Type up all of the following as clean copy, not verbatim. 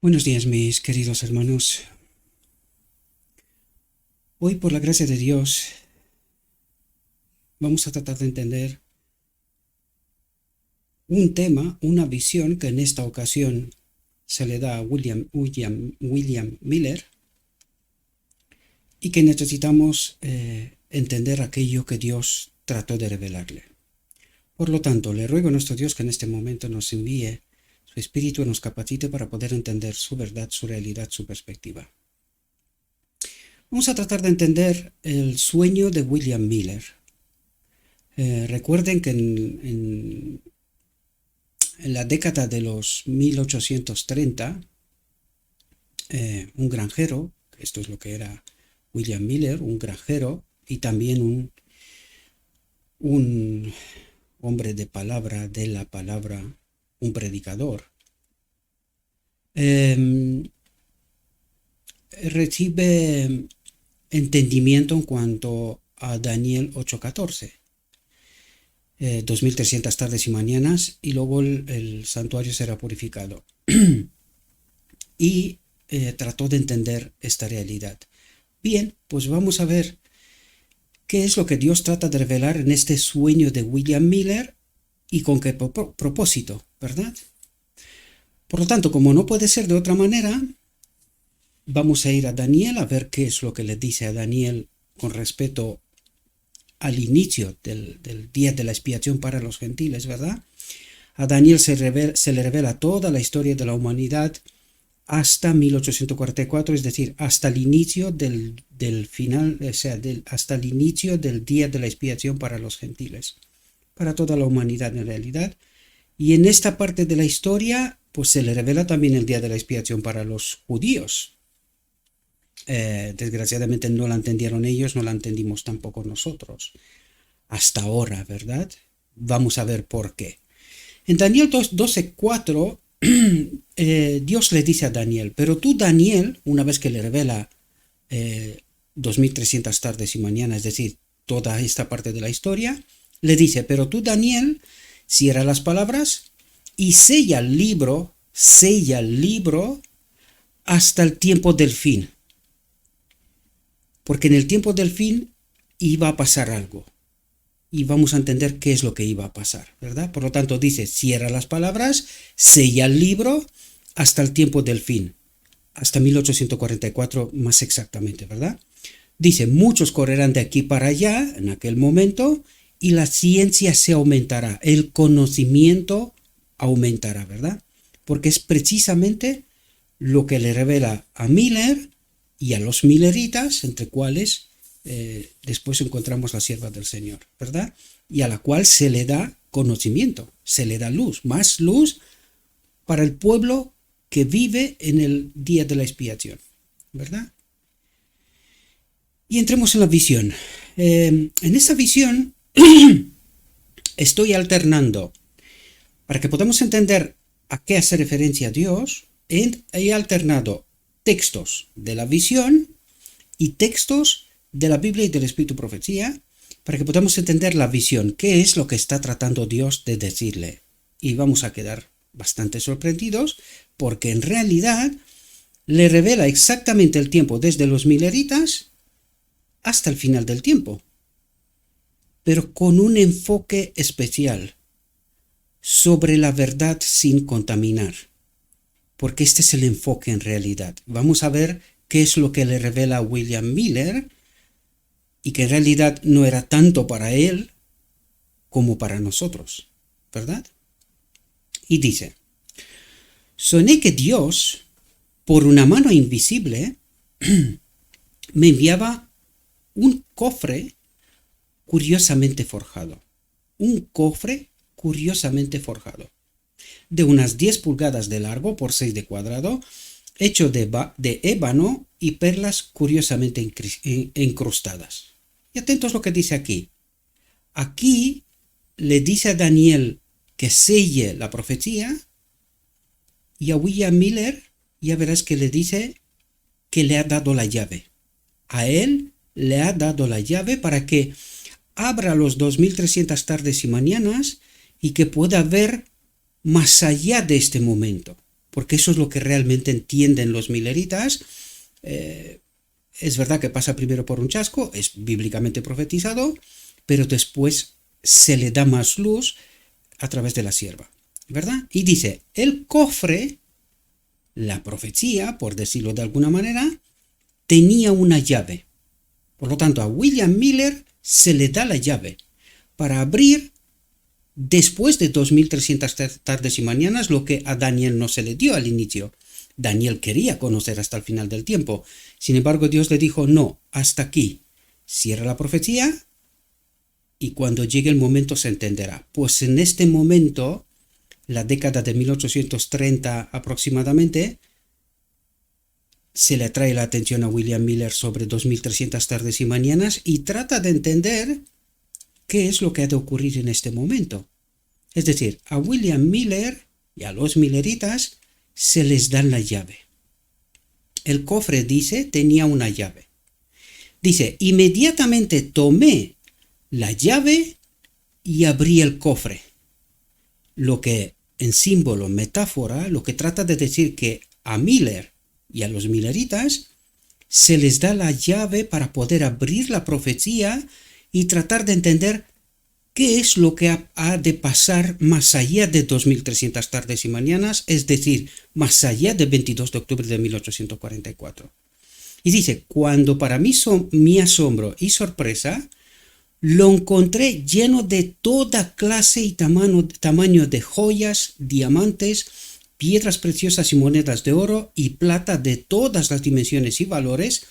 Buenos días, mis queridos hermanos. Hoy, por la gracia de Dios, vamos a tratar de entender un tema, una visión que en esta ocasión se le da a William Miller y que necesitamos entender aquello que Dios trató de revelarle. Por lo tanto, le ruego a nuestro Dios que en este momento nos envíe su Espíritu y nos capacite para poder entender su verdad, su realidad, su perspectiva. Vamos a tratar de entender el sueño de William Miller. Recuerden que en la década de los 1830, un granjero, esto es lo que era William Miller, un granjero y también un hombre de la palabra, un predicador, recibe entendimiento en cuanto a Daniel 8:14. 2300 tardes y mañanas y luego el santuario será purificado. Y trató de entender esta realidad. Bien, pues vamos a ver qué es lo que Dios trata de revelar en este sueño de William Miller y con qué propósito, ¿verdad? Por lo tanto, como no puede ser de otra manera, vamos a ir a Daniel a ver qué es lo que le dice a Daniel con respecto al inicio del día de la expiación para los gentiles, ¿verdad? A Daniel se le revela toda la historia de la humanidad hasta 1844, es decir, hasta el inicio del final, o sea, hasta el inicio del día de la expiación para los gentiles, para toda la humanidad en realidad. Y en esta parte de la historia, pues se le revela también el día de la expiación para los judíos. Desgraciadamente no la entendieron ellos, no la entendimos tampoco nosotros. Hasta ahora, ¿verdad? Vamos a ver por qué. En Daniel 12:4, Dios le dice a Daniel, pero tú, Daniel, una vez que le revela 2300 tardes y mañanas, es decir, toda esta parte de la historia, le dice, pero tú, Daniel, cierra las palabras y sella el libro hasta el tiempo del fin. Porque en el tiempo del fin iba a pasar algo. Y vamos a entender qué es lo que iba a pasar, ¿verdad? Por lo tanto, dice, cierra las palabras, sella el libro hasta el tiempo del fin. Hasta 1844 más exactamente, ¿verdad? Dice, muchos correrán de aquí para allá en aquel momento y la ciencia se aumentará, el conocimiento aumentará, ¿verdad? Porque es precisamente lo que le revela a Miller y a los milleritas, entre cuales después encontramos la sierva del Señor, ¿verdad? Y a la cual se le da conocimiento, se le da luz, más luz para el pueblo que vive en el día de la expiación, ¿verdad? Y entremos en la visión. En esta visión estoy alternando, para que podamos entender a qué hace referencia Dios, he alternado textos de la visión y textos de la Biblia y del Espíritu Profecía para que podamos entender la visión, qué es lo que está tratando Dios de decirle. Y vamos a quedar bastante sorprendidos porque en realidad le revela exactamente el tiempo desde los milleritas hasta el final del tiempo, pero con un enfoque especial sobre la verdad sin contaminar, porque este es el enfoque en realidad. Vamos a ver qué es lo que le revela William Miller y que en realidad no era tanto para él como para nosotros, ¿verdad? Y dice, soñé que Dios, por una mano invisible, me enviaba un cofre curiosamente forjado. Un cofre curiosamente forjado, de unas 10 pulgadas de largo por 6 de cuadrado, hecho de ébano y perlas curiosamente incrustadas. Y atentos lo que dice aquí. Aquí le dice a Daniel que selle la profecía y a William Miller ya verás que le dice que le ha dado la llave. A él le ha dado la llave para que abra los 2300 tardes y mañanas y que pueda ver más allá de este momento. porque eso es lo que realmente entienden los mileritas. Es verdad que pasa primero por un chasco, es bíblicamente profetizado, pero después se le da más luz a través de la sierva, ¿verdad? Y dice, el cofre, la profecía, por decirlo de alguna manera, tenía una llave. Por lo tanto, a William Miller se le da la llave para abrir después de 2300 tardes y mañanas lo que a Daniel no se le dio al inicio. Daniel quería conocer hasta el final del tiempo. Sin embargo, Dios le dijo, no, hasta aquí. Cierra la profecía y cuando llegue el momento se entenderá. Pues en este momento, la década de 1830 aproximadamente, se le atrae la atención a William Miller sobre 2300 tardes y mañanas y trata de entender qué es lo que ha de ocurrir en este momento. Es decir, a William Miller y a los milleritas se les da la llave. El cofre, dice, tenía una llave. Dice, inmediatamente tomé la llave y abrí el cofre. Lo que en símbolo, metáfora, lo que trata de decir que a Miller y a los milleritas se les da la llave para poder abrir la profecía y tratar de entender qué es lo que ha de pasar más allá de 2300 tardes y mañanas, es decir, más allá del 22 de octubre de 1844. Y dice, cuando para mí mi asombro y sorpresa, lo encontré lleno de toda clase y tamaño de joyas, diamantes, piedras preciosas y monedas de oro y plata de todas las dimensiones y valores,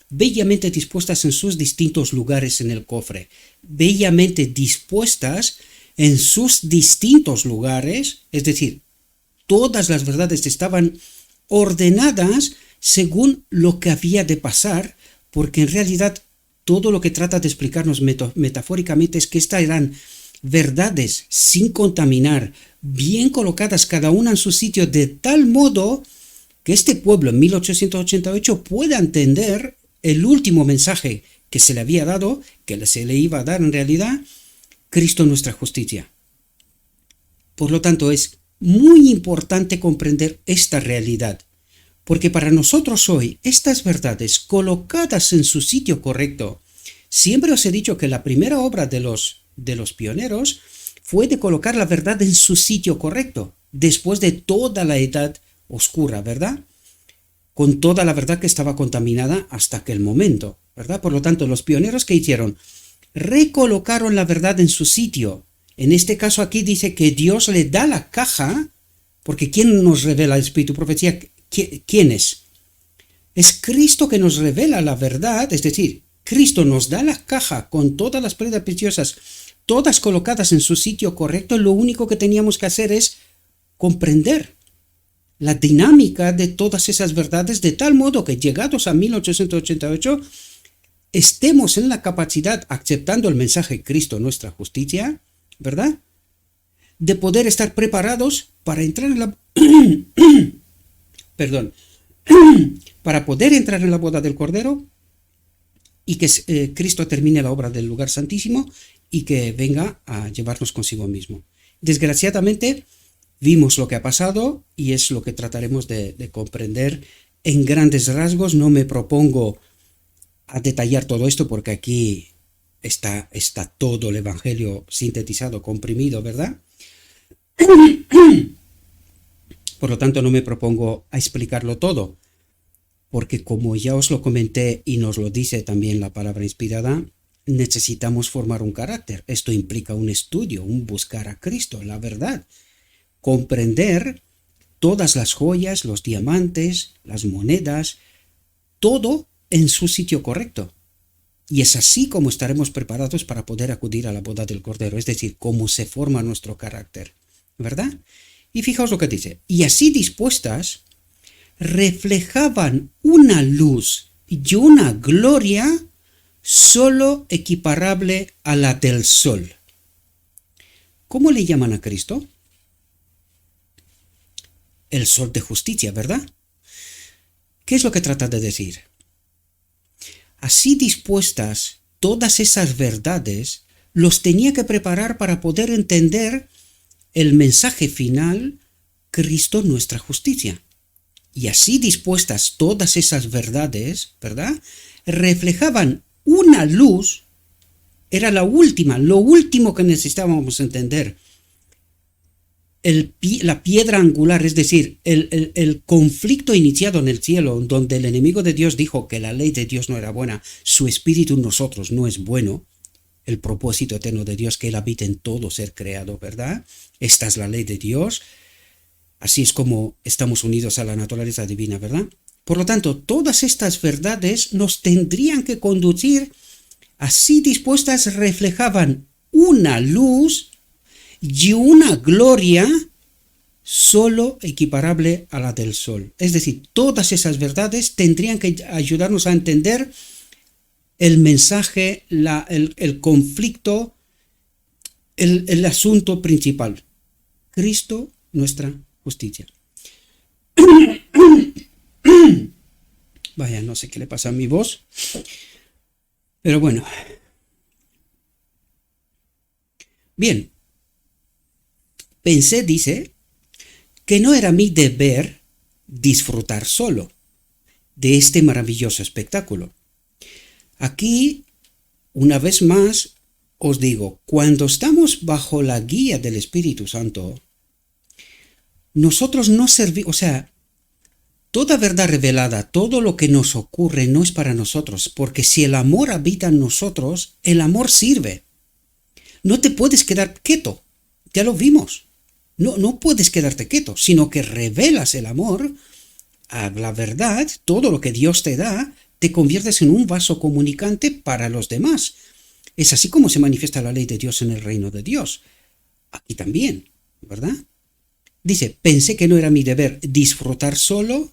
bellamente dispuestas en sus distintos lugares en el cofre. Bellamente dispuestas en sus distintos lugares, es decir, todas las verdades estaban ordenadas según lo que había de pasar, porque en realidad todo lo que trata de explicarnos metafóricamente es que estas eran verdades sin contaminar, bien colocadas cada una en su sitio, de tal modo que este pueblo en 1888 pueda entender el último mensaje que se le había dado, que se le iba a dar en realidad, Cristo nuestra justicia. Por lo tanto, es muy importante comprender esta realidad, porque para nosotros hoy estas verdades colocadas en su sitio correcto, siempre os he dicho que la primera obra de los pioneros fue de colocar la verdad en su sitio correcto, después de toda la edad oscura, ¿verdad? Con toda la verdad que estaba contaminada hasta aquel momento, ¿verdad? Por lo tanto, los pioneros que hicieron, recolocaron la verdad en su sitio. En este caso aquí dice que Dios le da la caja, porque ¿quién nos revela el Espíritu Profecía? ¿Quién es? Es Cristo que nos revela la verdad, es decir, Cristo nos da la caja con todas las piedras preciosas, todas colocadas en su sitio correcto. Lo único que teníamos que hacer es comprender la dinámica de todas esas verdades, de tal modo que llegados a 1888 estemos en la capacidad, aceptando el mensaje de Cristo, nuestra justicia, ¿verdad?, de poder estar preparados para entrar en la para poder entrar en la boda del Cordero y que Cristo termine la obra del lugar santísimo y que venga a llevarnos consigo mismo. Desgraciadamente vimos lo que ha pasado y es lo que trataremos de comprender en grandes rasgos. No me propongo a detallar todo esto porque aquí está todo el Evangelio sintetizado, comprimido, ¿verdad? Por lo tanto, no me propongo a explicarlo todo, porque como ya os lo comenté y nos lo dice también la palabra inspirada, necesitamos formar un carácter. Esto implica un estudio, un buscar a Cristo, la verdad, comprender todas las joyas, los diamantes, las monedas, todo en su sitio correcto. Y es así como estaremos preparados para poder acudir a la boda del Cordero, es decir, cómo se forma nuestro carácter, ¿verdad? Y fijaos lo que dice, y así dispuestas, reflejaban una luz y una gloria solo equiparable a la del sol. ¿Cómo le llaman a Cristo? El sol de justicia, ¿verdad? ¿Qué es lo que trata de decir? Así dispuestas, todas esas verdades los tenía que preparar para poder entender el mensaje final Cristo nuestra justicia. Y así dispuestas todas esas verdades, ¿verdad? Reflejaban una luz, era lo último que necesitábamos entender. La piedra angular, es decir, el conflicto iniciado en el cielo, donde el enemigo de Dios dijo que la ley de Dios no era buena, su espíritu en nosotros no es bueno, el propósito eterno de Dios, que Él habita en todo ser creado, ¿verdad? Esta es la ley de Dios. Así es como estamos unidos a la naturaleza divina, ¿verdad? Por lo tanto, todas estas verdades nos tendrían que conducir, así dispuestas, reflejaban una luz y una gloria solo equiparable a la del sol. Es decir, todas esas verdades tendrían que ayudarnos a entender el mensaje, el conflicto, el asunto principal. Cristo, nuestra justicia. Vaya, no sé qué le pasa a mi voz, pero bueno. Bien, pensé, dice, que no era mi deber disfrutar solo de este maravilloso espectáculo. Aquí, una vez más, os digo, cuando estamos bajo la guía del Espíritu Santo, nosotros no servimos, toda verdad revelada, todo lo que nos ocurre no es para nosotros, porque si el amor habita en nosotros, el amor sirve. No te puedes quedar quieto, ya lo vimos. No puedes quedarte quieto, sino que revelas el amor a la verdad, todo lo que Dios te da, te conviertes en un vaso comunicante para los demás. Es así como se manifiesta la ley de Dios en el reino de Dios. Aquí también, ¿verdad? Dice, pensé que no era mi deber disfrutar solo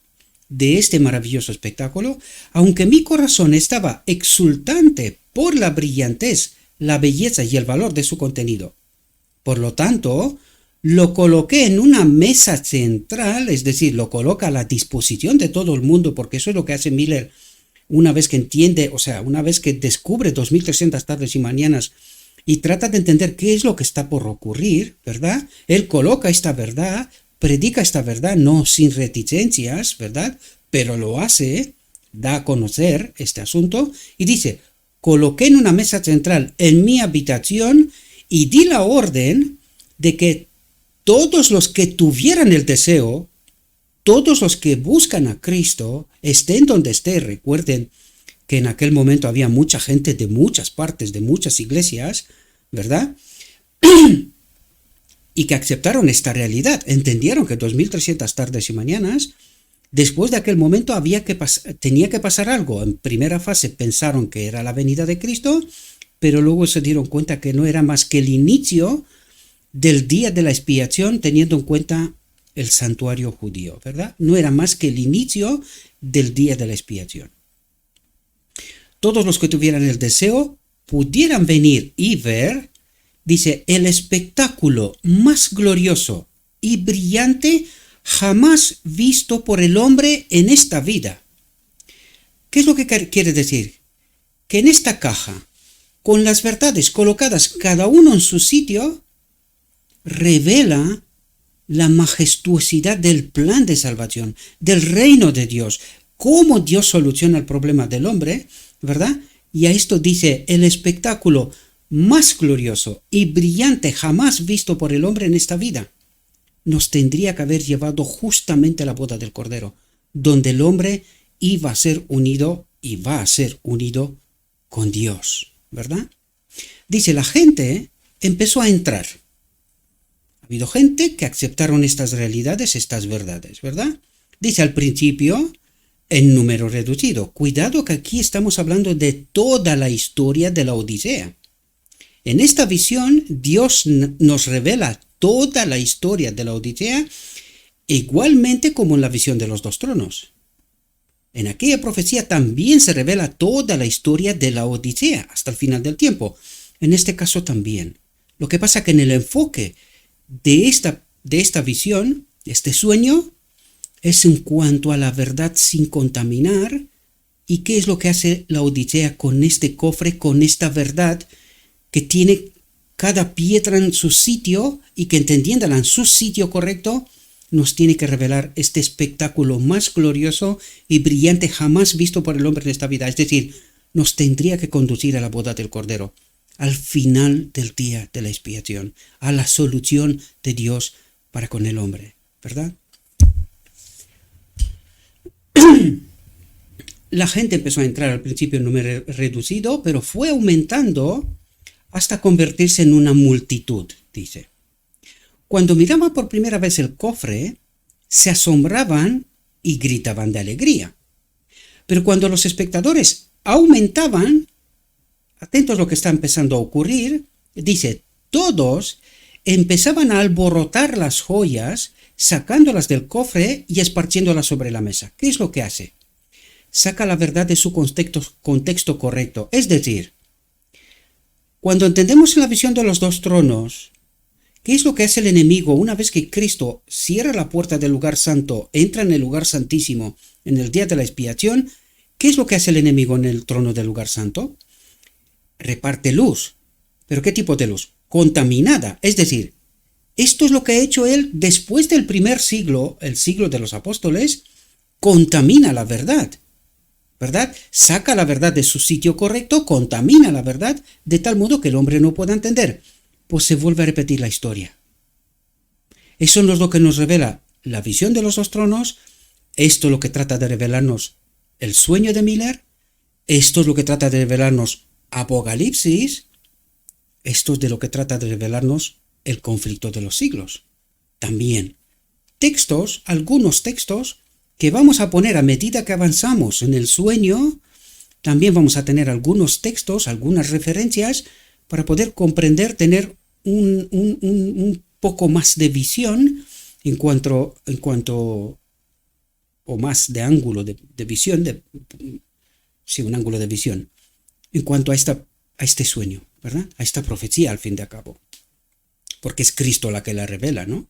de este maravilloso espectáculo, aunque mi corazón estaba exultante por la brillantez, la belleza y el valor de su contenido. Por lo tanto, lo coloqué en una mesa central, es decir, lo coloca a la disposición de todo el mundo, porque eso es lo que hace Miller una vez que entiende, una vez que descubre 2300 tardes y mañanas y trata de entender qué es lo que está por ocurrir, ¿verdad? Él coloca esta verdad, predica esta verdad, no sin reticencias, ¿verdad? Pero lo hace, da a conocer este asunto y dice, coloqué en una mesa central en mi habitación y di la orden de que todos los que tuvieran el deseo, todos los que buscan a Cristo, estén donde esté, recuerden que en aquel momento había mucha gente de muchas partes, de muchas iglesias, ¿verdad? Y que aceptaron esta realidad, entendieron que 2300 tardes y mañanas, después de aquel momento tenía que pasar algo. En primera fase pensaron que era la venida de Cristo, pero luego se dieron cuenta que no era más que el inicio del día de la expiación, teniendo en cuenta el santuario judío, ¿verdad? No era más que el inicio del día de la expiación. Todos los que tuvieran el deseo pudieran venir y ver, dice, el espectáculo más glorioso y brillante jamás visto por el hombre en esta vida. ¿Qué es lo que quiere decir? Que en esta caja, con las verdades colocadas cada uno en su sitio, revela la majestuosidad del plan de salvación, del reino de Dios, cómo Dios soluciona el problema del hombre, ¿verdad? Y a esto dice, el espectáculo más glorioso y brillante jamás visto por el hombre en esta vida, nos tendría que haber llevado justamente a la boda del Cordero, donde el hombre iba a ser unido y va a ser unido con Dios, ¿verdad? Dice, la gente empezó a entrar. Ha habido gente que aceptaron estas realidades, estas verdades, ¿verdad? Dice al principio, en número reducido. Cuidado que aquí estamos hablando de toda la historia de la Odisea. En esta visión, Dios nos revela toda la historia de la Odisea, igualmente como en la visión de los dos tronos. En aquella profecía también se revela toda la historia de la Odisea hasta el final del tiempo. En este caso también. Lo que pasa que en el enfoque de esta visión, este sueño, es en cuanto a la verdad sin contaminar. ¿Y qué es lo que hace la Odisea con este cofre, con esta verdad que tiene cada piedra en su sitio y que entendiéndola en su sitio correcto, nos tiene que revelar este espectáculo más glorioso y brillante jamás visto por el hombre en esta vida. Es decir, nos tendría que conducir a la boda del Cordero, al final del día de la expiación, a la solución de Dios para con el hombre, ¿verdad? La gente empezó a entrar al principio en número reducido, pero fue aumentando hasta convertirse en una multitud, dice. Cuando miraban por primera vez el cofre, se asombraban y gritaban de alegría. Pero cuando los espectadores aumentaban, atentos a lo que está empezando a ocurrir, dice, todos empezaban a alborotar las joyas, sacándolas del cofre y esparciéndolas sobre la mesa. ¿Qué es lo que hace? Saca la verdad de su contexto correcto. Es decir, cuando entendemos la visión de los dos tronos, ¿qué es lo que hace el enemigo una vez que Cristo cierra la puerta del lugar santo, entra en el lugar santísimo en el día de la expiación? ¿Qué es lo que hace el enemigo en el trono del lugar santo? Reparte luz. ¿Pero qué tipo de luz? Contaminada. Es decir, esto es lo que ha hecho él después del primer siglo, el siglo de los apóstoles, contamina la verdad. ¿Verdad? Saca la verdad de su sitio correcto, contamina la verdad, de tal modo que el hombre no pueda entender. Pues se vuelve a repetir la historia. Eso es lo que nos revela la visión de los dos tronos. Esto es lo que trata de revelarnos el sueño de Miller. Esto es lo que trata de revelarnos Apocalipsis. Esto es de lo que trata de revelarnos el conflicto de los siglos. También textos, algunos textos, que vamos a poner a medida que avanzamos en el sueño. También vamos a tener algunos textos, algunas referencias, para poder comprender, tener un poco más de visión en cuanto o más de ángulo de visión, sí, un ángulo de visión, en cuanto a este sueño, ¿verdad? A esta profecía, al fin de cabo. Porque es Cristo la que la revela, ¿no?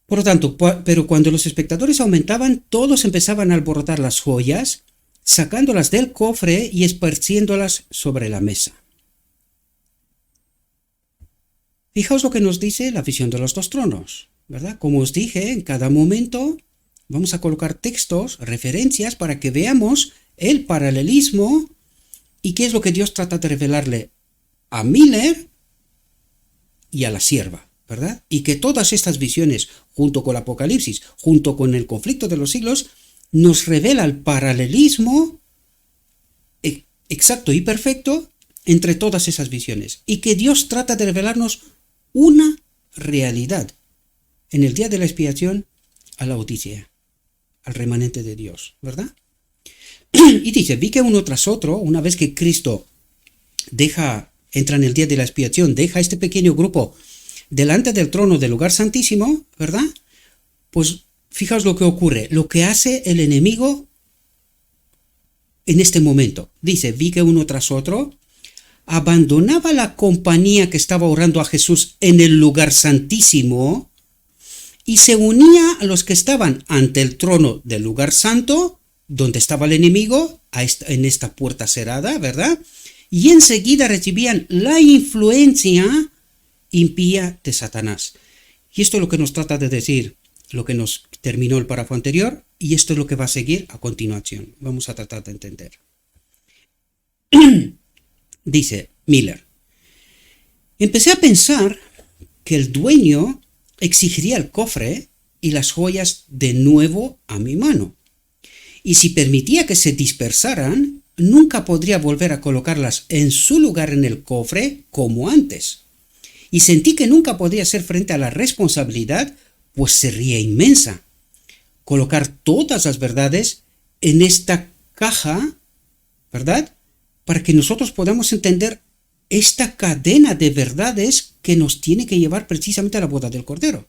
Por lo tanto, pero cuando los espectadores aumentaban, todos empezaban a alborotar las joyas, sacándolas del cofre y esparciéndolas sobre la mesa. Fijaos lo que nos dice la visión de los dos tronos, ¿verdad? Como os dije, en cada momento vamos a colocar textos, referencias, para que veamos el paralelismo y qué es lo que Dios trata de revelarle a Miller y a la sierva, ¿verdad? Y que todas estas visiones, junto con el Apocalipsis, junto con el conflicto de los siglos, nos revela el paralelismo exacto y perfecto entre todas esas visiones. Y que Dios trata de revelarnos una realidad en el día de la expiación a la Odisea, al remanente de Dios, ¿verdad? Y dice, vi que uno tras otro, una vez que Cristo entra en el día de la expiación, deja este pequeño grupo delante del trono del lugar santísimo, ¿verdad? Pues fijaos lo que ocurre, lo que hace el enemigo en este momento. Dice, vi que uno tras otro abandonaba la compañía que estaba orando a Jesús en el lugar santísimo y se unía a los que estaban ante el trono del lugar santo, donde estaba el enemigo, en esta puerta cerrada, ¿verdad? Y enseguida recibían la influencia impía de Satanás. Y esto es lo que nos trata de decir, lo que nos terminó el párrafo anterior, y esto es lo que va a seguir a continuación. Vamos a tratar de entender. Dice Miller, empecé a pensar que el dueño exigiría el cofre y las joyas de nuevo a mi mano. Y si permitía que se dispersaran, nunca podría volver a colocarlas en su lugar en el cofre como antes. Y sentí que nunca podría hacer frente a la responsabilidad, pues sería inmensa. Colocar todas las verdades en esta caja, ¿verdad? Para que nosotros podamos entender esta cadena de verdades que nos tiene que llevar precisamente a la boda del Cordero,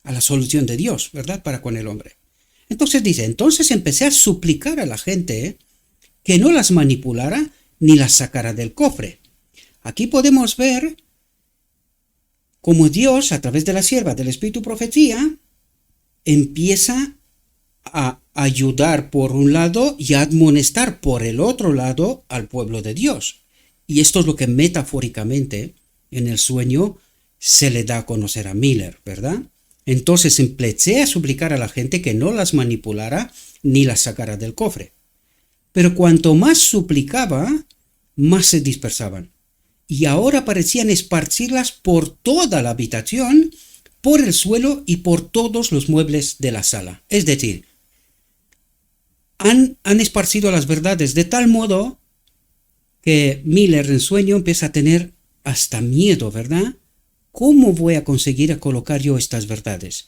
a la solución de Dios, ¿verdad? Para con el hombre. Entonces dice, entonces empecé a suplicar a la gente que no las manipulara ni las sacara del cofre. Aquí podemos ver cómo Dios, a través de la sierva del Espíritu Profecía, empieza a ayudar por un lado y a admonestar por el otro lado al pueblo de Dios. Y esto es lo que metafóricamente en el sueño se le da a conocer a Miller, ¿verdad? Entonces empecé a suplicar a la gente que no las manipulara ni las sacara del cofre. Pero cuanto más suplicaba, más se dispersaban. Y ahora parecían esparcirlas por toda la habitación, por el suelo y por todos los muebles de la sala. Es decir, han esparcido las verdades de tal modo que Miller en sueño empieza a tener hasta miedo, ¿verdad? ¿Cómo voy a conseguir colocar yo estas verdades?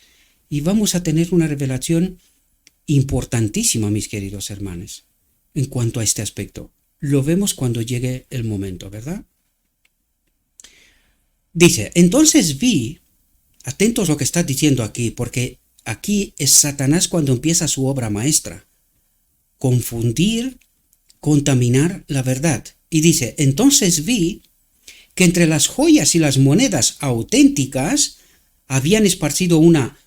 Y vamos a tener una revelación importantísima, mis queridos hermanos, en cuanto a este aspecto. Lo vemos cuando llegue el momento, ¿verdad? Dice, entonces vi, atentos a lo que está diciendo aquí, porque aquí es Satanás cuando empieza su obra maestra. Confundir, contaminar la verdad. Y dice, entonces vi que entre las joyas y las monedas auténticas habían esparcido una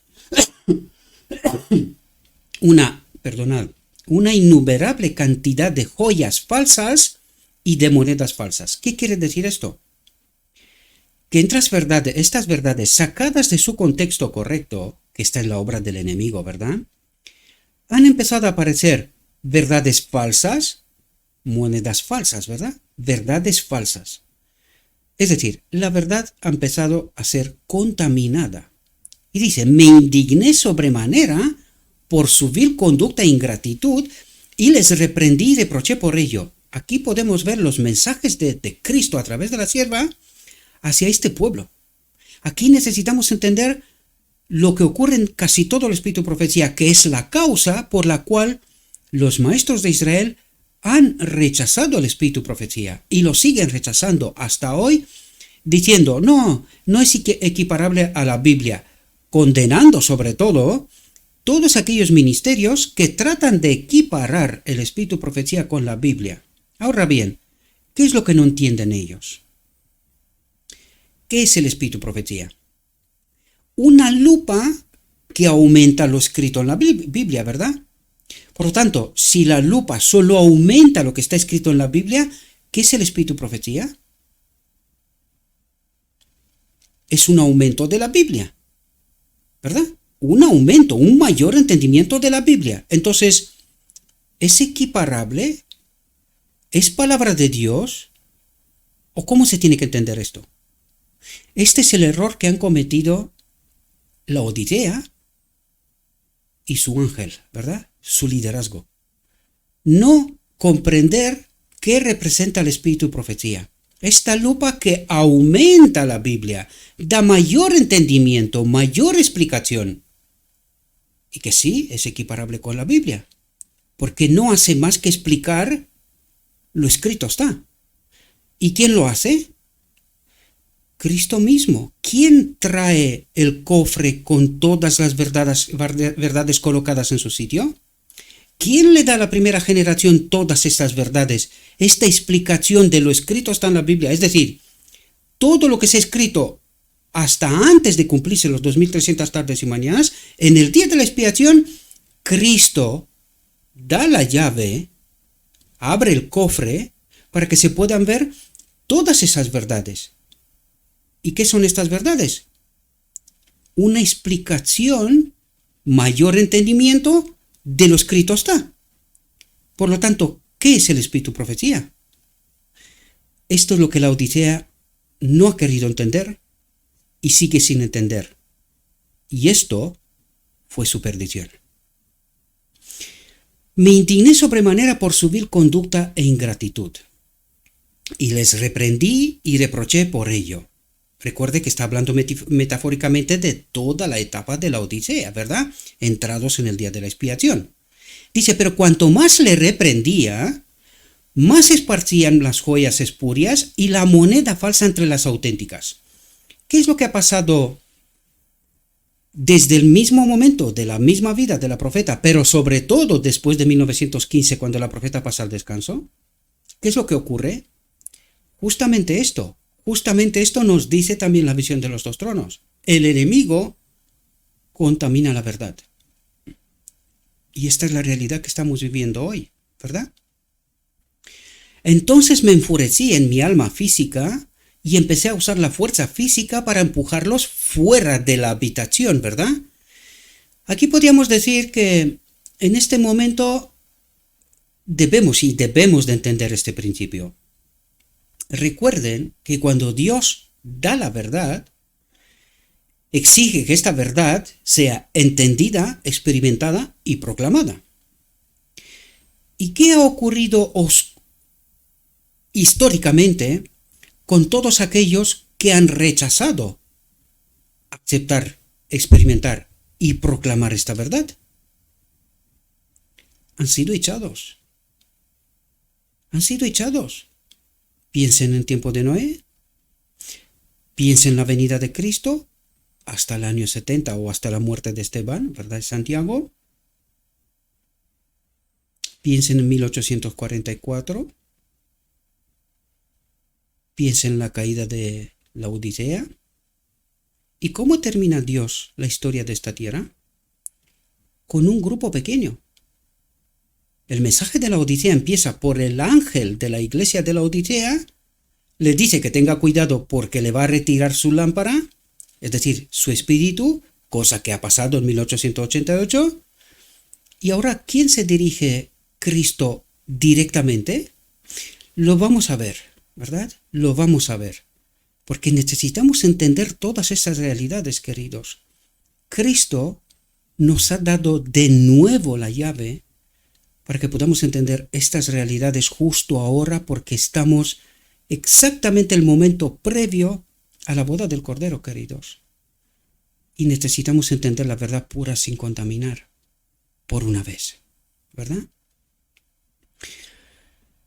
innumerable cantidad de joyas falsas y de monedas falsas. ¿Qué quiere decir esto? Que estas verdades sacadas de su contexto correcto, que está en la obra del enemigo, ¿verdad? Han empezado a aparecer verdades falsas, monedas falsas, ¿verdad? Verdades falsas. Es decir, la verdad ha empezado a ser contaminada. Y dice, me indigné sobremanera por su vil conducta e ingratitud y les reprendí y reproché por ello. Aquí podemos ver los mensajes de Cristo a través de la sierva hacia este pueblo. Aquí necesitamos entender lo que ocurre en casi todo el espíritu de profecía, que es la causa por la cual los maestros de Israel han rechazado el espíritu de profecía y lo siguen rechazando hasta hoy, diciendo, no es equiparable a la Biblia, condenando sobre todo todos aquellos ministerios que tratan de equiparar el espíritu de profecía con la Biblia. Ahora bien, ¿qué es lo que no entienden ellos? ¿Qué es el espíritu de profecía? Una lupa que aumenta lo escrito en la Biblia, ¿verdad? Por lo tanto, si la lupa solo aumenta lo que está escrito en la Biblia, ¿qué es el espíritu de profecía? Es un aumento de la Biblia, ¿verdad? Un aumento, un mayor entendimiento de la Biblia. Entonces, ¿es equiparable? ¿Es palabra de Dios? ¿O cómo se tiene que entender esto? Este es el error que han cometido la Odisea y su ángel, ¿verdad? Su liderazgo. No comprender qué representa el espíritu de profecía. Esta lupa que aumenta la Biblia, da mayor entendimiento, mayor explicación. Y que sí, es equiparable con la Biblia. Porque no hace más que explicar lo escrito está. ¿Y quién lo hace? Cristo mismo. ¿Quién trae el cofre con todas las verdades colocadas en su sitio? ¿Quién le da a la primera generación todas estas verdades? Esta explicación de lo escrito está en la Biblia. Es decir, todo lo que se ha escrito hasta antes de cumplirse los 2300 tardes y mañanas, en el día de la expiación, Cristo da la llave, abre el cofre para que se puedan ver todas esas verdades. ¿Y qué son estas verdades? Una explicación, mayor entendimiento de lo escrito está. Por lo tanto, ¿qué es el espíritu de profecía? Esto es lo que la Odisea no ha querido entender y sigue sin entender. Y esto fue su perdición. Me indigné sobremanera por su vil conducta e ingratitud, y les reprendí y reproché por ello. Recuerde que está hablando metafóricamente de toda la etapa de la Odisea, ¿verdad? Entrados en el día de la expiación. Dice, pero cuanto más le reprendía, más esparcían las joyas espurias y la moneda falsa entre las auténticas. ¿Qué es lo que ha pasado desde el mismo momento de la misma vida de la profeta, pero sobre todo después de 1915, cuando la profeta pasa al descanso? ¿Qué es lo que ocurre? Justamente esto nos dice también la visión de los dos tronos. El enemigo contamina la verdad. Y esta es la realidad que estamos viviendo hoy, ¿verdad? Entonces me enfurecí en mi alma física y empecé a usar la fuerza física para empujarlos fuera de la habitación, ¿verdad? Aquí podríamos decir que en este momento debemos de entender este principio. Recuerden que cuando Dios da la verdad, exige que esta verdad sea entendida, experimentada y proclamada. ¿Y qué ha ocurrido históricamente con todos aquellos que han rechazado aceptar, experimentar y proclamar esta verdad? Han sido echados. Han sido echados. Piensen en tiempo de Noé. Piensen en la venida de Cristo hasta el año 70 o hasta la muerte de Esteban, ¿verdad? Santiago. Piensen en 1844. Piensen en la caída de la Odisea. ¿Y cómo termina Dios la historia de esta tierra? Con un grupo pequeño. El mensaje de la Odisea empieza por el ángel de la iglesia de la Odisea. Le dice que tenga cuidado porque le va a retirar su lámpara, es decir, su espíritu, cosa que ha pasado en 1888. Y ahora, ¿quién se dirige Cristo directamente? Lo vamos a ver, ¿verdad? Lo vamos a ver. Porque necesitamos entender todas esas realidades, queridos. Cristo nos ha dado de nuevo la llave para que podamos entender estas realidades justo ahora, porque estamos exactamente el momento previo a la boda del Cordero, queridos. Y necesitamos entender la verdad pura sin contaminar, por una vez, ¿verdad?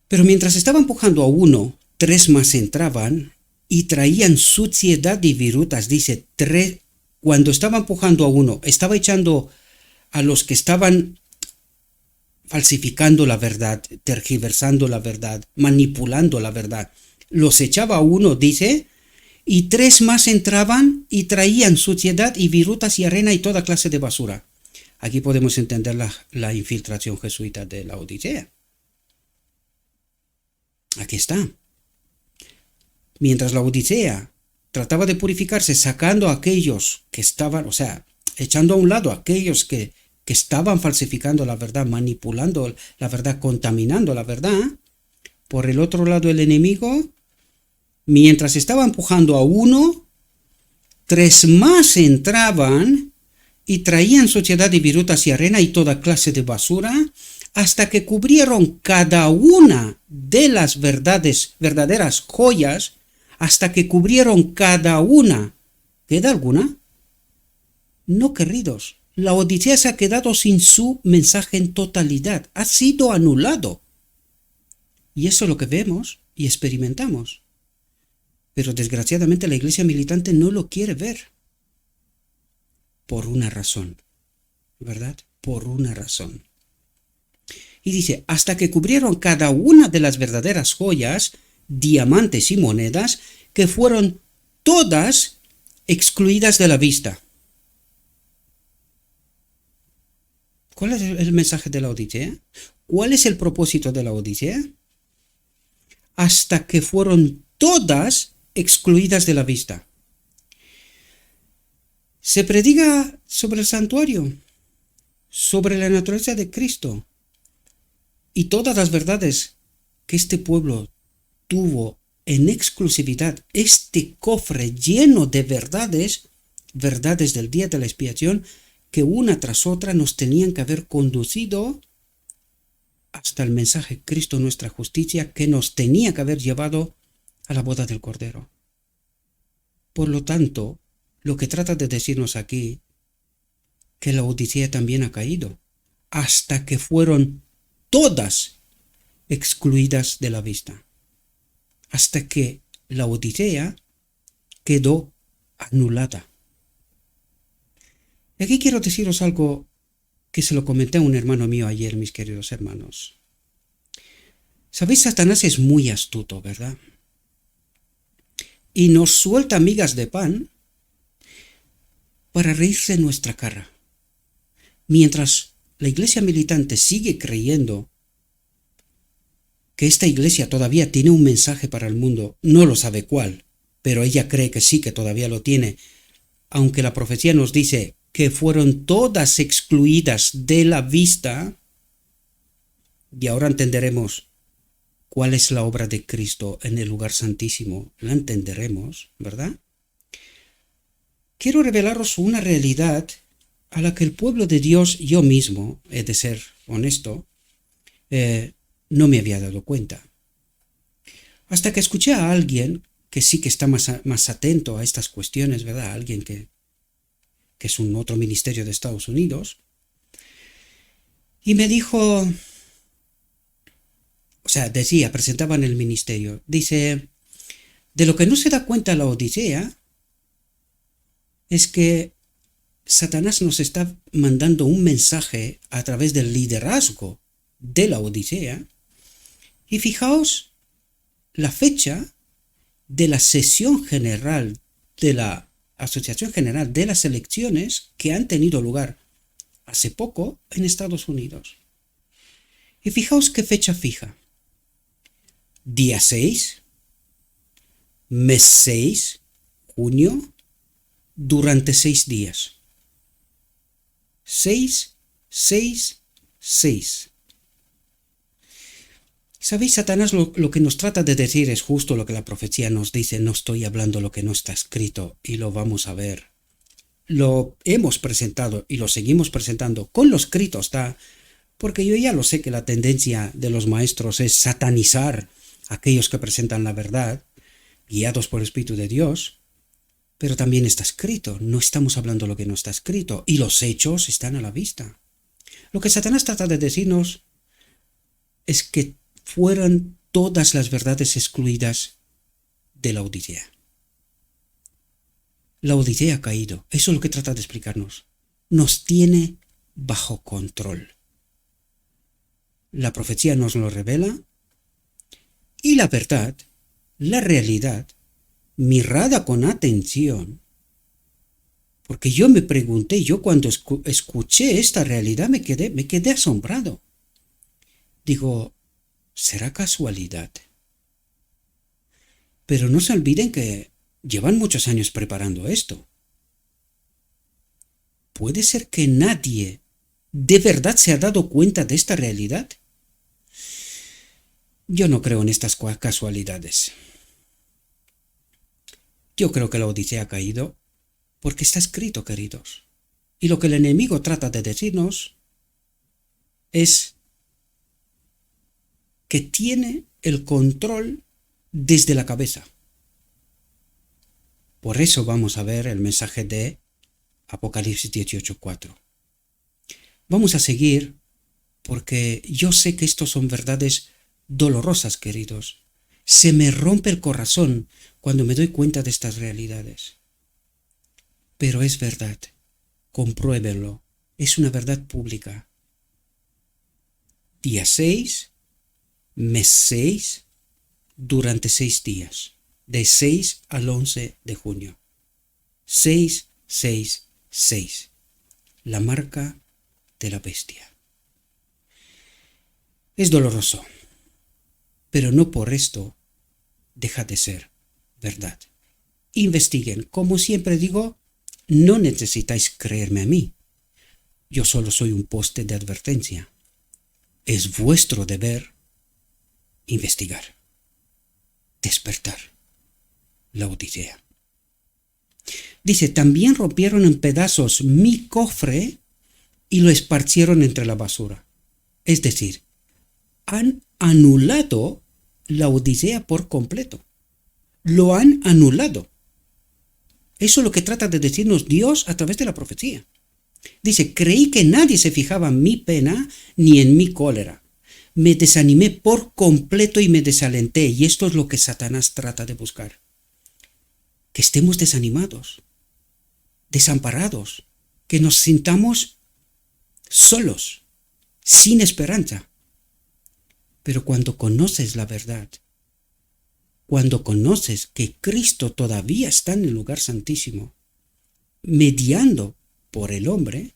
Pero mientras estaba empujando a uno, 3 más entraban y traían suciedad y virutas. Dice, cuando estaba empujando a uno, estaba echando a los que estaban falsificando la verdad, tergiversando la verdad, manipulando la verdad. Los echaba a uno, dice, y 3 más entraban y traían suciedad y virutas y arena y toda clase de basura. Aquí podemos entender la infiltración jesuita de la Odisea. Aquí está. Mientras la Odisea trataba de purificarse sacando a aquellos que estaban, o sea, echando a un lado a aquellos que estaban falsificando la verdad, manipulando la verdad, contaminando la verdad, por el otro lado el enemigo, mientras estaba empujando a uno, 3 más entraban y traían suciedad y virutas y arena y toda clase de basura, hasta que cubrieron cada una de las verdaderas joyas, hasta que cubrieron cada una. ¿Queda alguna? No, queridos. La Odisea se ha quedado sin su mensaje en totalidad. Ha sido anulado. Y eso es lo que vemos y experimentamos. Pero desgraciadamente la iglesia militante no lo quiere ver. Por una razón. ¿Verdad? Por una razón. Y dice, hasta que cubrieron cada una de las verdaderas joyas, diamantes y monedas, que fueron todas excluidas de la vista. ¿Cuál es el mensaje de la Odisea? ¿Cuál es el propósito de la Odisea? Hasta que fueron todas excluidas de la vista. Se predica sobre el santuario, sobre la naturaleza de Cristo y todas las verdades que este pueblo tuvo en exclusividad, este cofre lleno de verdades del día de la expiación, que una tras otra nos tenían que haber conducido hasta el mensaje Cristo nuestra justicia, que nos tenía que haber llevado a la boda del Cordero. Por lo tanto, lo que trata de decirnos aquí, que la Odisea también ha caído, hasta que fueron todas excluidas de la vista, hasta que la Odisea quedó anulada. Y aquí quiero deciros algo que se lo comenté a un hermano mío ayer, mis queridos hermanos. Sabéis, Satanás es muy astuto, ¿verdad? Y nos suelta migas de pan para reírse en nuestra cara. Mientras la iglesia militante sigue creyendo que esta iglesia todavía tiene un mensaje para el mundo, no lo sabe cuál, pero ella cree que sí, que todavía lo tiene, aunque la profecía nos dice que fueron todas excluidas de la vista. Y ahora entenderemos cuál es la obra de Cristo en el lugar santísimo. La entenderemos, ¿verdad? Quiero revelaros una realidad a la que el pueblo de Dios, yo mismo, he de ser honesto, no me había dado cuenta. Hasta que escuché a alguien que sí que está más atento a estas cuestiones, ¿verdad? Alguien que es un otro ministerio de Estados Unidos, y me dijo, o sea, decía, presentaba en el ministerio, dice, de lo que no se da cuenta la Odisea es que Satanás nos está mandando un mensaje a través del liderazgo de la Odisea, y fijaos la fecha de la sesión general de la Asociación General de las Elecciones que han tenido lugar hace poco en Estados Unidos. Y fijaos qué fecha fija. Día 6, mes 6, junio, durante 6 días. 6, 6, 6. ¿Sabéis? Satanás lo que nos trata de decir es justo lo que la profecía nos dice. No estoy hablando lo que no está escrito, y lo vamos a ver. Lo hemos presentado y lo seguimos presentando con lo escrito está, porque yo ya lo sé que la tendencia de los maestros es satanizar a aquellos que presentan la verdad, guiados por el Espíritu de Dios, pero también está escrito. No estamos hablando lo que no está escrito, y los hechos están a la vista. Lo que Satanás trata de decirnos es que fueran todas las verdades excluidas de la Odisea. La Odisea ha caído. Eso es lo que trata de explicarnos. Nos tiene bajo control. La profecía nos lo revela, y la verdad, la realidad, mirada con atención, porque yo me pregunté, yo cuando escuché esta realidad me quedé asombrado. Digo, ¿será casualidad? Pero no se olviden que llevan muchos años preparando esto. ¿Puede ser que nadie de verdad se ha dado cuenta de esta realidad? Yo no creo en estas casualidades. Yo creo que la Odisea ha caído porque está escrito, queridos. Y lo que el enemigo trata de decirnos es que tiene el control desde la cabeza. Por eso vamos a ver el mensaje de Apocalipsis 18:4. Vamos a seguir porque yo sé que estos son verdades dolorosas, queridos. Se me rompe el corazón cuando me doy cuenta de estas realidades. Pero es verdad. Compruébenlo. Es una verdad pública. Día 6, mes 6, durante 6 días. De 6 al 11 de junio. 6, 6, 6. La marca de la bestia. Es doloroso, pero no por esto deja de ser verdad. Investiguen. Como siempre digo, no necesitáis creerme a mí. Yo solo soy un poste de advertencia. Es vuestro deber investigar, despertar la Odisea. Dice, también rompieron en pedazos mi cofre y lo esparcieron entre la basura. Es decir, han anulado la Odisea por completo. Lo han anulado. Eso es lo que trata de decirnos Dios a través de la profecía. Dice, creí que nadie se fijaba en mi pena ni en mi cólera. Me desanimé por completo y me desalenté. Y esto es lo que Satanás trata de buscar. Que estemos desanimados, desamparados, que nos sintamos solos, sin esperanza. Pero cuando conoces la verdad, cuando conoces que Cristo todavía está en el lugar santísimo, mediando por el hombre,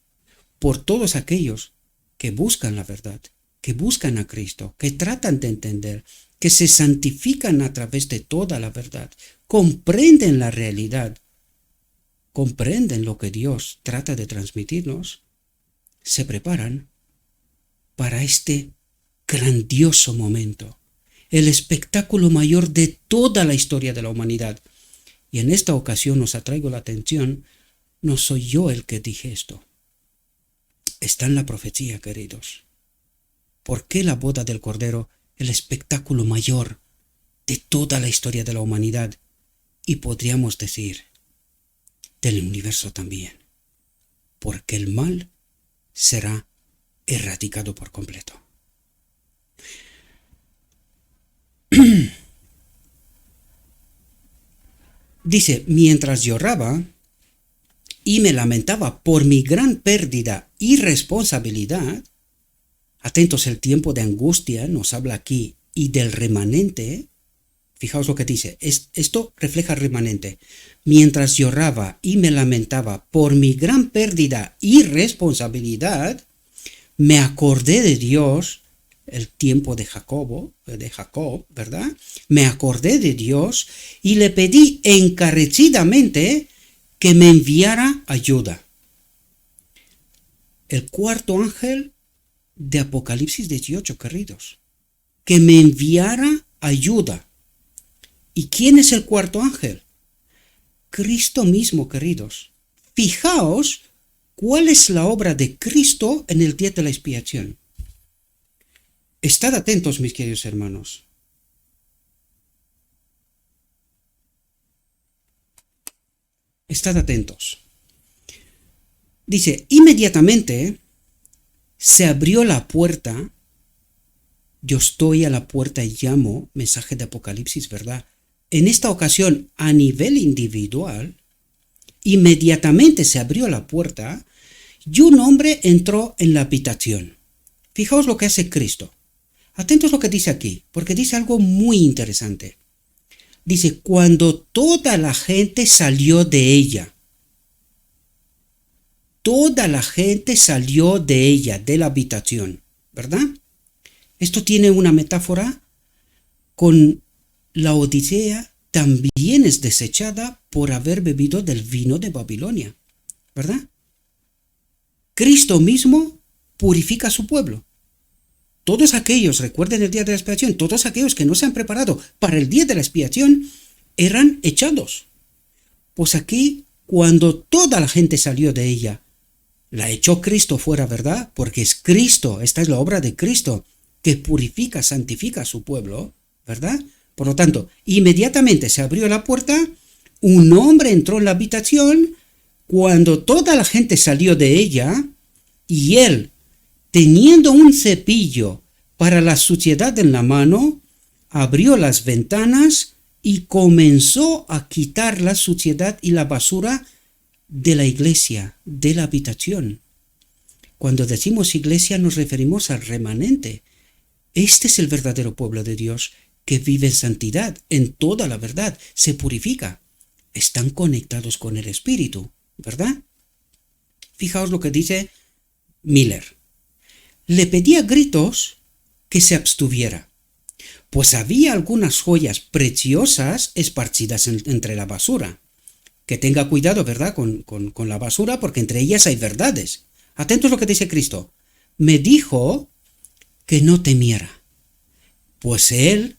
por todos aquellos que buscan la verdad, que buscan a Cristo, que tratan de entender, que se santifican a través de toda la verdad, comprenden la realidad, comprenden lo que Dios trata de transmitirnos, se preparan para este grandioso momento, el espectáculo mayor de toda la historia de la humanidad. Y en esta ocasión os atraigo la atención, no soy yo el que dije esto. Está en la profecía, queridos. ¿Por qué la boda del Cordero, el espectáculo mayor de toda la historia de la humanidad? Y podríamos decir, del universo también. Porque el mal será erradicado por completo. Dice, mientras lloraba y me lamentaba por mi gran pérdida y responsabilidad, atentos, el tiempo de angustia nos habla aquí, y del remanente, fijaos lo que dice, esto refleja remanente. Mientras lloraba y me lamentaba por mi gran pérdida y responsabilidad, me acordé de Dios, el tiempo de Jacob, ¿verdad? Me acordé de Dios y le pedí encarecidamente que me enviara ayuda. El cuarto ángel de Apocalipsis 18, queridos, que me enviara ayuda. ¿Y quién es el cuarto ángel? Cristo mismo, queridos. Fijaos cuál es la obra de Cristo en el día de la expiación. Estad atentos, mis queridos hermanos. Estad atentos. Dice, inmediatamente se abrió la puerta. Yo estoy a la puerta y llamo, mensaje de Apocalipsis, ¿verdad? En esta ocasión, a nivel individual, inmediatamente se abrió la puerta y un hombre entró en la habitación. Fijaos lo que hace Cristo. Atentos lo que dice aquí, porque dice algo muy interesante. Dice, cuando toda la gente salió de ella. Toda la gente salió de ella, de la habitación, ¿verdad? Esto tiene una metáfora con la Odisea, también es desechada por haber bebido del vino de Babilonia, ¿verdad? Cristo mismo purifica a su pueblo. Todos aquellos, recuerden el día de la expiación, todos aquellos que no se han preparado para el día de la expiación eran echados. Pues aquí, cuando toda la gente salió de ella, la echó Cristo fuera, ¿verdad? Porque es Cristo, esta es la obra de Cristo, que purifica, santifica a su pueblo, ¿verdad? Por lo tanto, inmediatamente se abrió la puerta, un hombre entró en la habitación, cuando toda la gente salió de ella, y él, teniendo un cepillo para la suciedad en la mano, abrió las ventanas y comenzó a quitar la suciedad y la basura de la iglesia, de la habitación. Cuando decimos iglesia nos referimos al remanente. Este es el verdadero pueblo de Dios que vive en santidad, en toda la verdad, se purifica. Están conectados con el Espíritu, ¿verdad? Fijaos lo que dice Miller. Le pedí a gritos que se abstuviera, pues había algunas joyas preciosas esparcidas entre la basura. Que tenga cuidado, ¿verdad?, con la basura, porque entre ellas hay verdades. Atentos a lo que dice Cristo. Me dijo que no temiera, pues él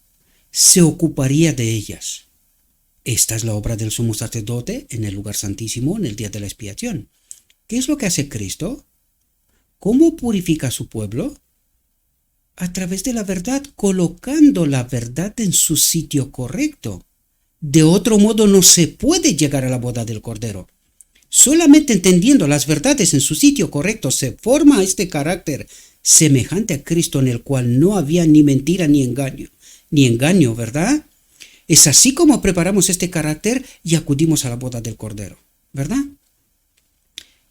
se ocuparía de ellas. Esta es la obra del sumo sacerdote en el lugar santísimo en el día de la expiación. ¿Qué es lo que hace Cristo? ¿Cómo purifica a su pueblo? A través de la verdad, colocando la verdad en su sitio correcto. De otro modo no se puede llegar a la boda del Cordero. Solamente entendiendo las verdades en su sitio correcto se forma este carácter semejante a Cristo, en el cual no había ni mentira ni engaño, ¿verdad? Es así como preparamos este carácter y acudimos a la boda del Cordero, ¿verdad?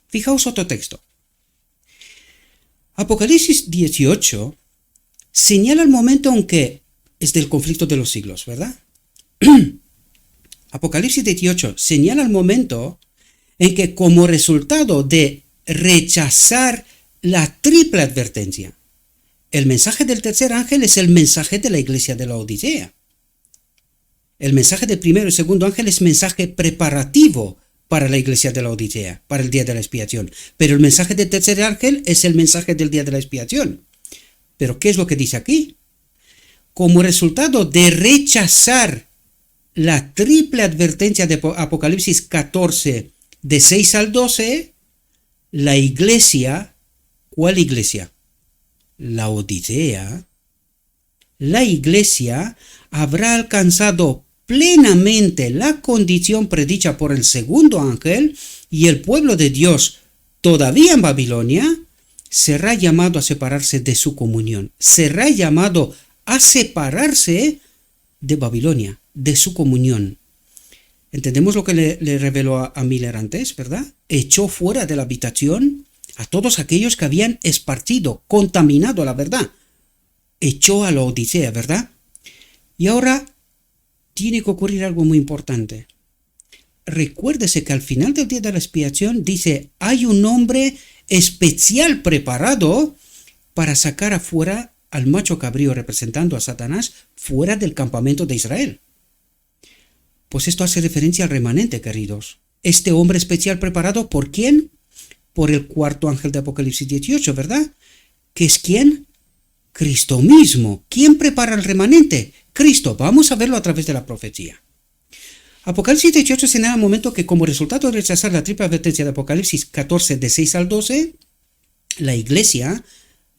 Fijaos otro texto. Apocalipsis 18 señala el momento en que es del conflicto de los siglos, ¿verdad? Apocalipsis 18 señala el momento en que, como resultado de rechazar la triple advertencia, el mensaje del tercer ángel es el mensaje de la iglesia de la Odisea. El mensaje del primero y segundo ángel es mensaje preparativo para la iglesia de la Odisea, para el día de la expiación. Pero el mensaje del tercer ángel es el mensaje del día de la expiación. Pero ¿qué es lo que dice aquí? Como resultado de rechazar la triple advertencia de Apocalipsis 14, de 6 al 12, la iglesia, ¿cuál iglesia? La Odisea. La iglesia habrá alcanzado plenamente la condición predicha por el segundo ángel y el pueblo de Dios, todavía en Babilonia, será llamado a separarse de su comunión. Será llamado a separarse de Babilonia, de su comunión. Entendemos lo que le reveló a Miller antes, ¿verdad? Echó fuera de la habitación a todos aquellos que habían esparcido, contaminado la verdad. Echó a la Odisea, ¿verdad? Y ahora tiene que ocurrir algo muy importante. Recuérdese que al final del día de la expiación dice, hay un hombre especial preparado para sacar afuera al macho cabrío representando a Satanás fuera del campamento de Israel. Pues esto hace referencia al remanente, queridos. Este hombre especial preparado, ¿por quién? Por el cuarto ángel de Apocalipsis 18, ¿verdad? ¿Qué es quién? Cristo mismo. ¿Quién prepara el remanente? Cristo. Vamos a verlo a través de la profecía. Apocalipsis 18 señala un momento que como resultado de rechazar la triple advertencia de Apocalipsis 14, de 6 al 12, la iglesia,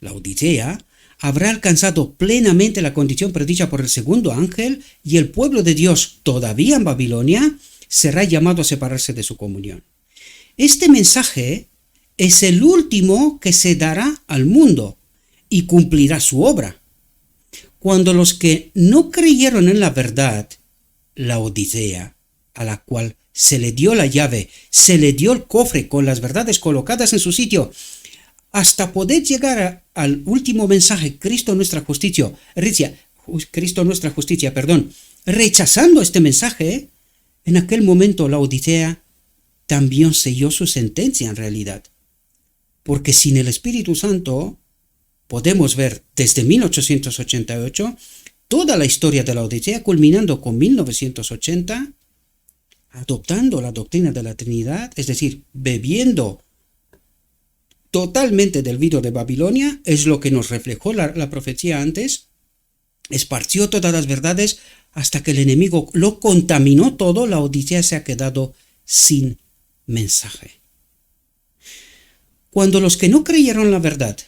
la Odisea, habrá alcanzado plenamente la condición predicha por el segundo ángel y el pueblo de Dios, todavía en Babilonia, será llamado a separarse de su comunión. Este mensaje es el último que se dará al mundo y cumplirá su obra. Cuando los que no creyeron en la verdad, la Odisea, a la cual se le dio la llave, se le dio el cofre con las verdades colocadas en su sitio, hasta poder llegar al último mensaje, Cristo nuestra justicia, rechazando este mensaje, en aquel momento la Odisea también selló su sentencia en realidad. Porque sin el Espíritu Santo, podemos ver desde 1888 toda la historia de la Odisea, culminando con 1980, adoptando la doctrina de la Trinidad, es decir, bebiendo totalmente del vino de Babilonia, es lo que nos reflejó la profecía antes, esparció todas las verdades hasta que el enemigo lo contaminó todo, la Odisea se ha quedado sin mensaje. Cuando los que no creyeron la verdad,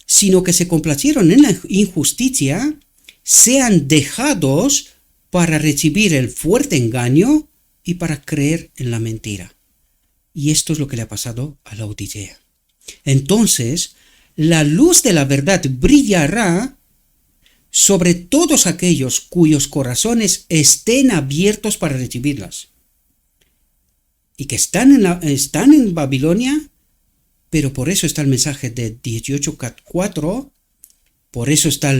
sino que se complacieron en la injusticia, sean dejados para recibir el fuerte engaño y para creer en la mentira. Y esto es lo que le ha pasado a la Odisea. Entonces, la luz de la verdad brillará sobre todos aquellos cuyos corazones estén abiertos para recibirlas. Y que están en Babilonia, pero por eso está el mensaje de 18:4, por eso está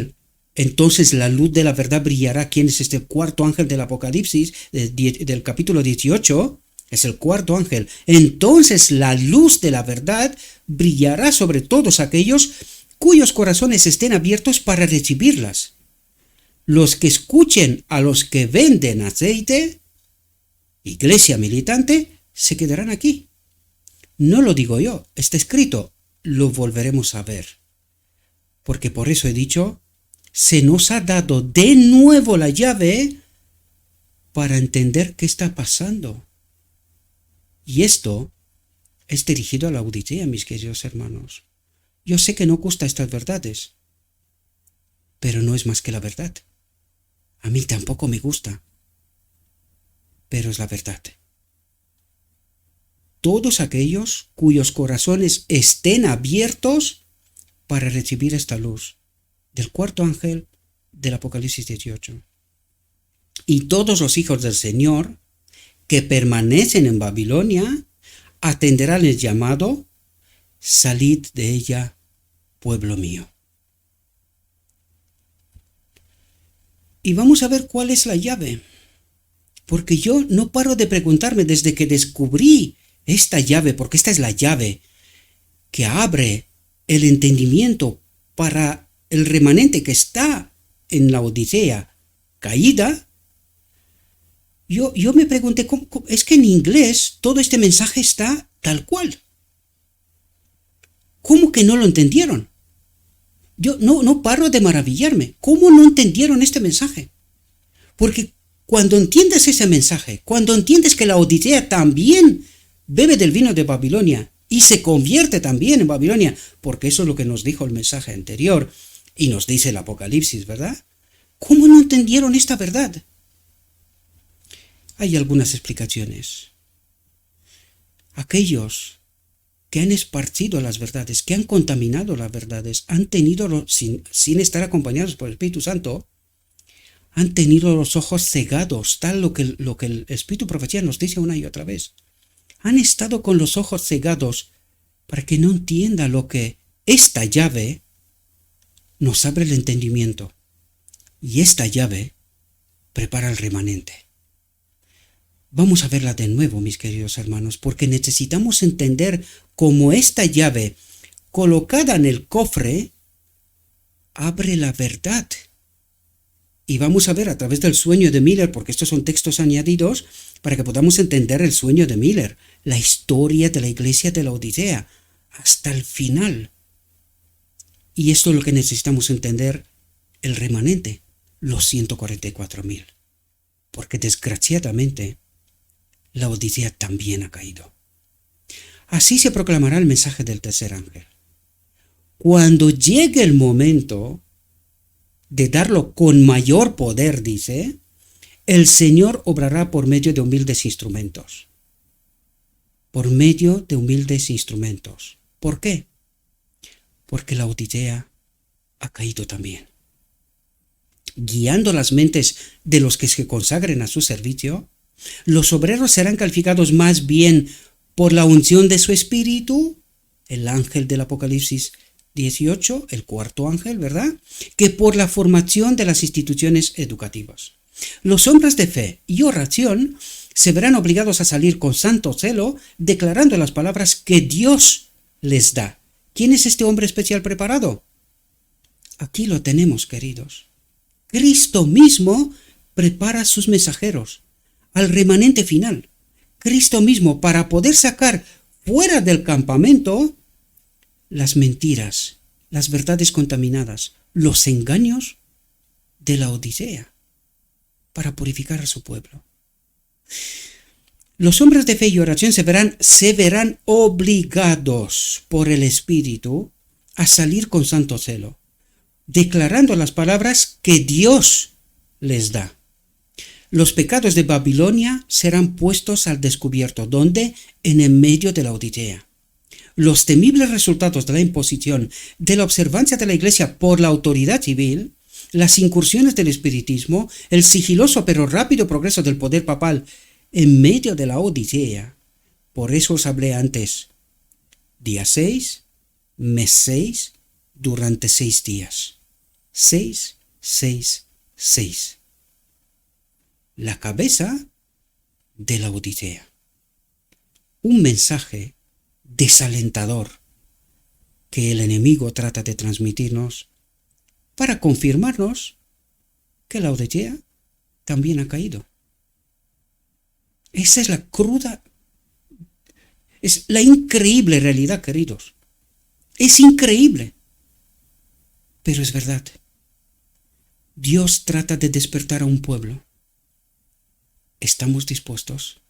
entonces la luz de la verdad brillará. ¿Quién es este cuarto ángel del Apocalipsis, del capítulo 18? Es el cuarto ángel. Entonces la luz de la verdad brillará sobre todos aquellos cuyos corazones estén abiertos para recibirlas. Los que escuchen a los que venden aceite, iglesia militante, se quedarán aquí. No lo digo yo, está escrito, lo volveremos a ver. Porque por eso he dicho, se nos ha dado de nuevo la llave para entender qué está pasando. Y esto es dirigido a la Odisea, mis queridos hermanos. Yo sé que no gusta estas verdades, pero no es más que la verdad. A mí tampoco me gusta, pero es la verdad. Todos aquellos cuyos corazones estén abiertos para recibir esta luz del cuarto ángel del Apocalipsis 18. Y todos los hijos del Señor que permanecen en Babilonia atenderán el llamado: salid de ella, pueblo mío. Y vamos a ver cuál es la llave, porque yo no paro de preguntarme desde que descubrí esta llave, porque esta es la llave que abre el entendimiento para el remanente que está en la Odisea caída. Yo me pregunté, es que en inglés todo este mensaje está tal cual. ¿Cómo que no lo entendieron? Yo no paro de maravillarme. ¿Cómo no entendieron este mensaje? Porque cuando entiendes ese mensaje, cuando entiendes que la Odisea también bebe del vino de Babilonia y se convierte también en Babilonia, porque eso es lo que nos dijo el mensaje anterior y nos dice el Apocalipsis, ¿verdad? ¿Cómo no entendieron esta verdad? Hay algunas explicaciones. Aquellos que han esparcido las verdades, que han contaminado las verdades, han tenido, sin estar acompañados por el Espíritu Santo, han tenido los ojos cegados, tal lo que el Espíritu Profecía nos dice una y otra vez. Han estado con los ojos cegados para que no entienda lo que esta llave nos abre el entendimiento. Y esta llave prepara el remanente. Vamos a verla de nuevo, mis queridos hermanos, porque necesitamos entender cómo esta llave, colocada en el cofre, abre la verdad. Y vamos a ver a través del sueño de Miller, porque estos son textos añadidos, para que podamos entender el sueño de Miller, la historia de la iglesia de la Odisea, hasta el final. Y esto es lo que necesitamos entender, el remanente, los 144.000. Porque desgraciadamente, la Odisea también ha caído. Así se proclamará el mensaje del tercer ángel. Cuando llegue el momento de darlo con mayor poder, dice, el Señor obrará por medio de humildes instrumentos. Por medio de humildes instrumentos. ¿Por qué? Porque la Odisea ha caído también. Guiando las mentes de los que se consagren a su servicio, los obreros serán calificados más bien por la unción de su espíritu, el ángel del Apocalipsis 18, el cuarto ángel, ¿verdad?, que por la formación de las instituciones educativas. Los hombres de fe y oración se verán obligados a salir con santo celo, declarando las palabras que Dios les da. ¿Quién es este hombre especial preparado? Aquí lo tenemos, queridos. Cristo mismo prepara sus mensajeros al remanente final. Cristo mismo, para poder sacar fuera del campamento las mentiras, las verdades contaminadas, los engaños de la Odisea, para purificar a su pueblo. Los hombres de fe y oración se verán obligados por el Espíritu a salir con santo celo, declarando las palabras que Dios les da. Los pecados de Babilonia serán puestos al descubierto, donde en el medio de la Odisea. Los temibles resultados de la imposición de la observancia de la Iglesia por la autoridad civil, las incursiones del espiritismo, el sigiloso pero rápido progreso del poder papal en medio de la Odisea. Por eso os hablé antes. Día 6, mes 6, durante 6 días. 6, 6, 6. La cabeza de la Odisea. Un mensaje desalentador que el enemigo trata de transmitirnos para confirmarnos que la Odisea también ha caído. Esa es la cruda, es la increíble realidad, queridos. Es increíble, pero es verdad. Dios trata de despertar a un pueblo. ¿Estamos dispuestos?